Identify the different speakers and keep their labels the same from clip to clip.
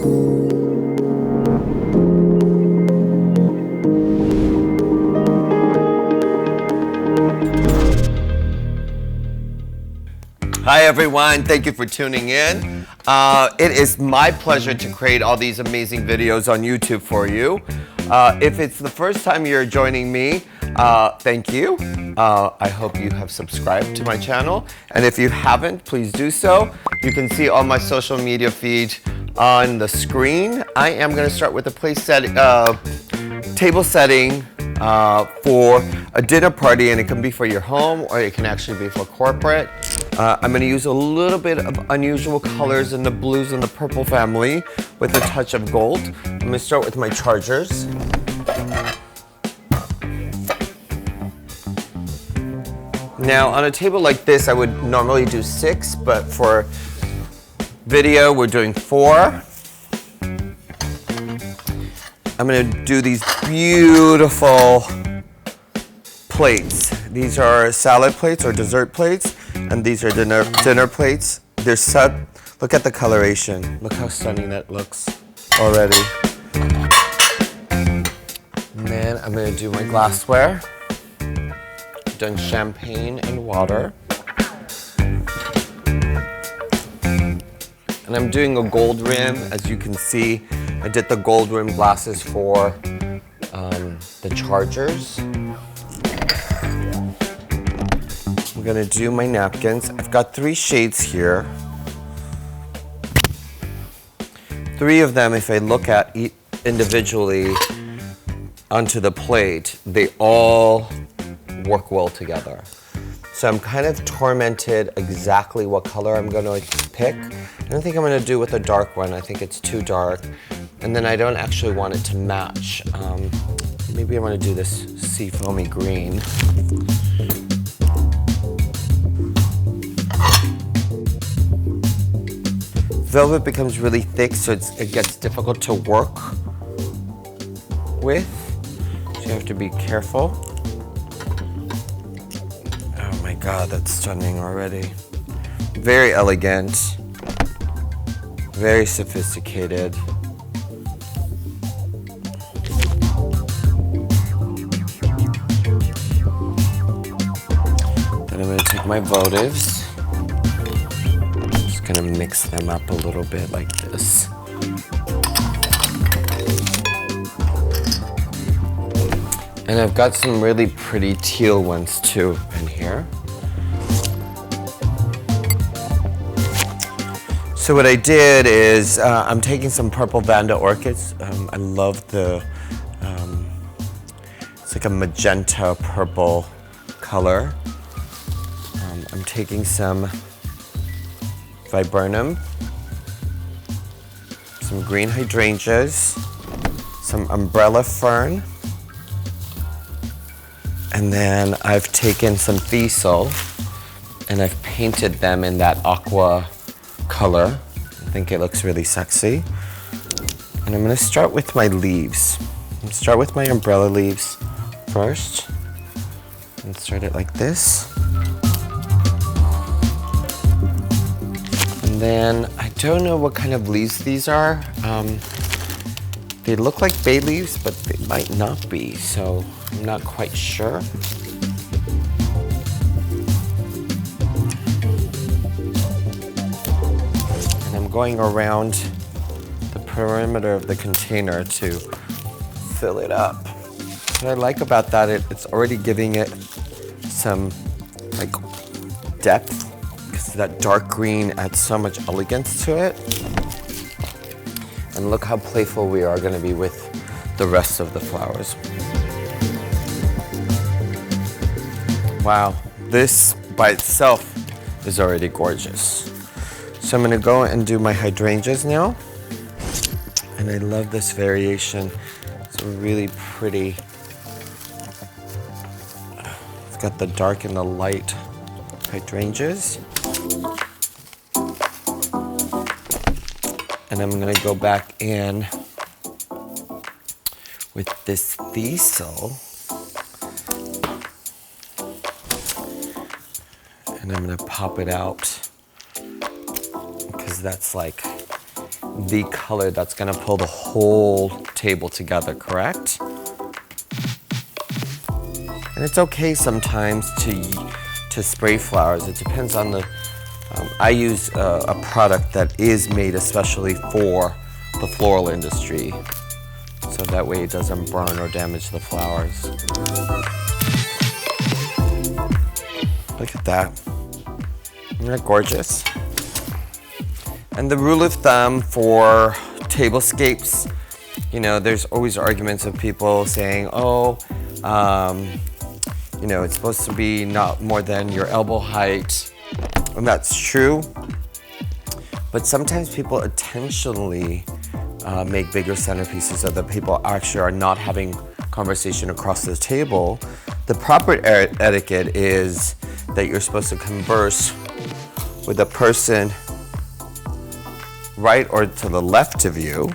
Speaker 1: Hi everyone, thank you for tuning in. It is my pleasure to create all these amazing videos on YouTube for you. If it's the first time you're joining me, thank you. I hope you have subscribed to my channel. And if you haven't, please do so. You can see all my social media feed on the screen. I am gonna start with a table setting for a dinner party, and it can be for your home or it can actually be for corporate. I'm going to use a little bit of unusual colors in the blues and the purple family with a touch of gold. I'm going to start with my chargers. Now on a table like this I would normally do 6, but for video we're doing 4. I'm going to do these beautiful plates. These are salad plates or dessert plates, and these are dinner plates. They're look at the coloration. Look how stunning that looks already. And then I'm going to do my glassware. I've done champagne and water. And I'm doing a gold rim. As you can see, I did the gold rim glasses for the chargers. I'm gonna do my napkins. I've got 3 shades here. 3 of them, if I look at individually onto the plate, they all work well together. So I'm kind of tormented exactly what color I'm gonna pick. I don't think I'm gonna do with a dark one. I think it's too dark. And then I don't actually want it to match. Maybe I want to do this seafoamy green. Velvet becomes really thick, so it gets difficult to work with. So you have to be careful. Oh my God, that's stunning already. Very elegant, very sophisticated. I'm going to take my votives. I'm just going to mix them up a little bit like this. And I've got some really pretty teal ones too in here. So what I did is I'm taking some purple Vanda orchids. I love the, it's like a magenta purple color. I'm taking some viburnum, some green hydrangeas, some umbrella fern, and then I've taken some thistle and I've painted them in that aqua color. I think it looks really sexy. And I'm going to start with my leaves. I'm going to start with my umbrella leaves first and start it like this. Then I don't know what kind of leaves these are. They look like bay leaves, but they might not be, so I'm not quite sure. And I'm going around the perimeter of the container to fill it up. What I like about that, it's already giving it some like depth. That dark green adds so much elegance to it. And look how playful we are going to be with the rest of the flowers. Wow, this by itself is already gorgeous. So I'm going to go and do my hydrangeas now. And I love this variation. It's really pretty. It's got the dark and the light hydrangeas. And I'm gonna go back in with this thistle. And I'm gonna pop it out because that's like the color that's gonna pull the whole table together, correct? And it's okay sometimes to spray flowers. It depends on the, I use a product that is made especially for the floral industry, so that way it doesn't burn or damage the flowers. Look at that. Isn't that gorgeous? And the rule of thumb for tablescapes, you know, there's always arguments of people saying, oh, you know, it's supposed to be not more than your elbow height. And that's true. But sometimes people intentionally make bigger centerpieces so that people actually are not having conversation across the table. The proper etiquette is that you're supposed to converse with a person right or to the left of you.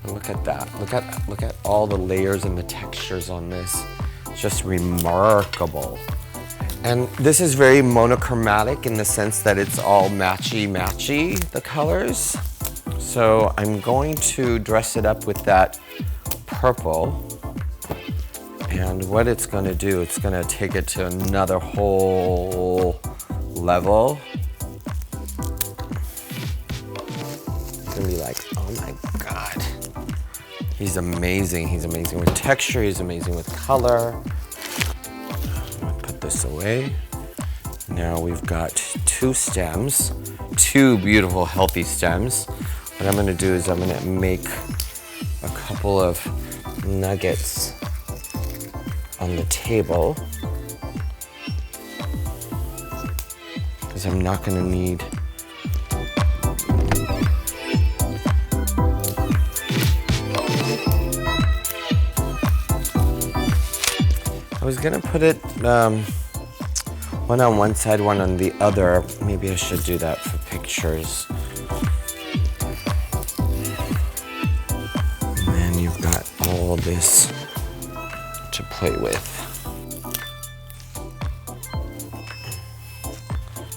Speaker 1: And look at that. Look at all the layers and the textures on this. It's just remarkable. And this is very monochromatic in the sense that it's all matchy, the colors. So I'm going to dress it up with that purple. And what it's gonna do, it's gonna take it to another whole level. It's gonna be like, oh my God. He's amazing. He's amazing with texture. He's amazing with color. I'm gonna put this away. Now we've got two stems, two beautiful, healthy stems. What I'm gonna do is I'm gonna make a couple of nuggets on the table, because I'm not gonna need I was gonna put it one on one side, one on the other. Maybe I should do that for pictures. And then you've got all this to play with.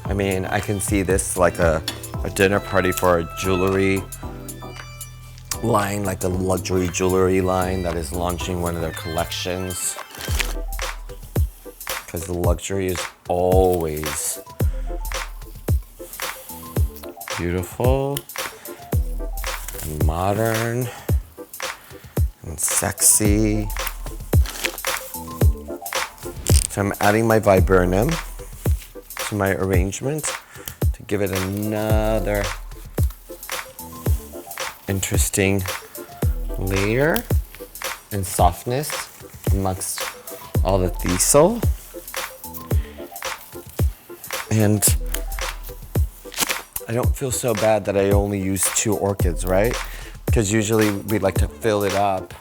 Speaker 1: I mean, I can see this like a dinner party for a jewelry line, like a luxury jewelry line that is launching one of their collections. Because the luxury is always beautiful and modern and sexy. So I'm adding my viburnum to my arrangement to give it another interesting layer and softness amongst all the thistle. And I don't feel so bad that I only use 2 orchids, right? Because usually we like to fill it up.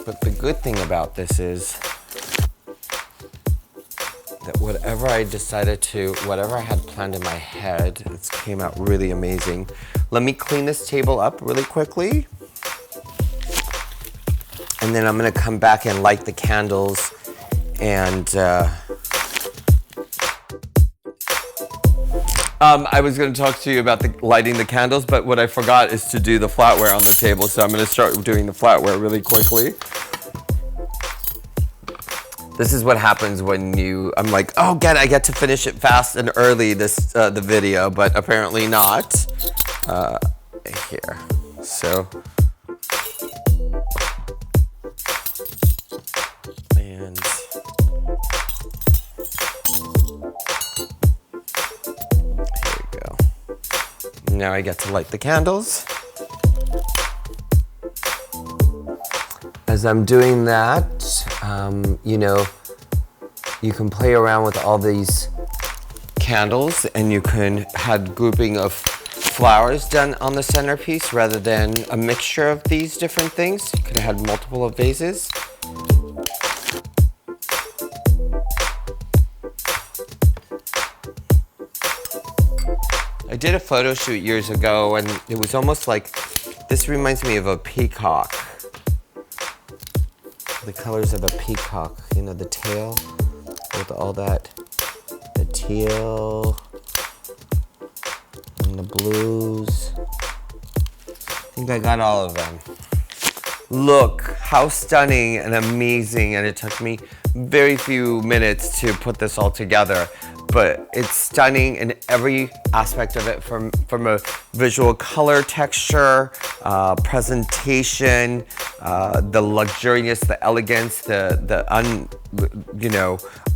Speaker 1: But the good thing about this is that whatever I had planned in my head, it came out really amazing. Let me clean this table up really quickly. And then I'm gonna come back and light the candles and I was going to talk to you about lighting the candles, but what I forgot is to do the flatware on the table, so I'm going to start doing the flatware really quickly. This is what happens when I'm like, oh, I get to finish it fast and early, the video, but apparently not. Here, so. And. Now I get to light the candles. As I'm doing that, you know, you can play around with all these candles and you can have grouping of flowers done on the centerpiece rather than a mixture of these different things. You could have had multiple of vases. I did a photo shoot years ago and it was almost like, this reminds me of a peacock. The colors of a peacock, you know, the tail with all that, the teal and the blues think I got all of them. Look how stunning and amazing, and it took me very few minutes to put this all together, but it's stunning in every aspect of it, from a visual color, texture, presentation, the luxurious, the elegance, the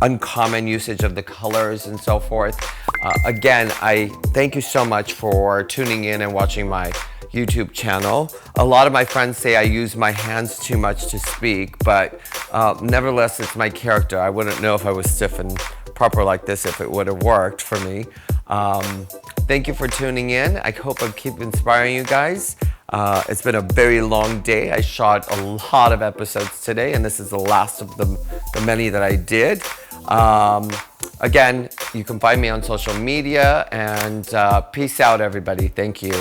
Speaker 1: uncommon usage of the colors and so forth. Again, I thank you so much for tuning in and watching my YouTube channel. A lot of my friends say I use my hands too much to speak, but nevertheless, it's my character. I wouldn't know if I was stiff and proper like this if it would have worked for me. Thank you for tuning in. I hope I keep inspiring you guys. It's been a very long day. I shot a lot of episodes today, and this is the last of the many that I did. Again, you can find me on social media, and peace out, everybody. Thank you.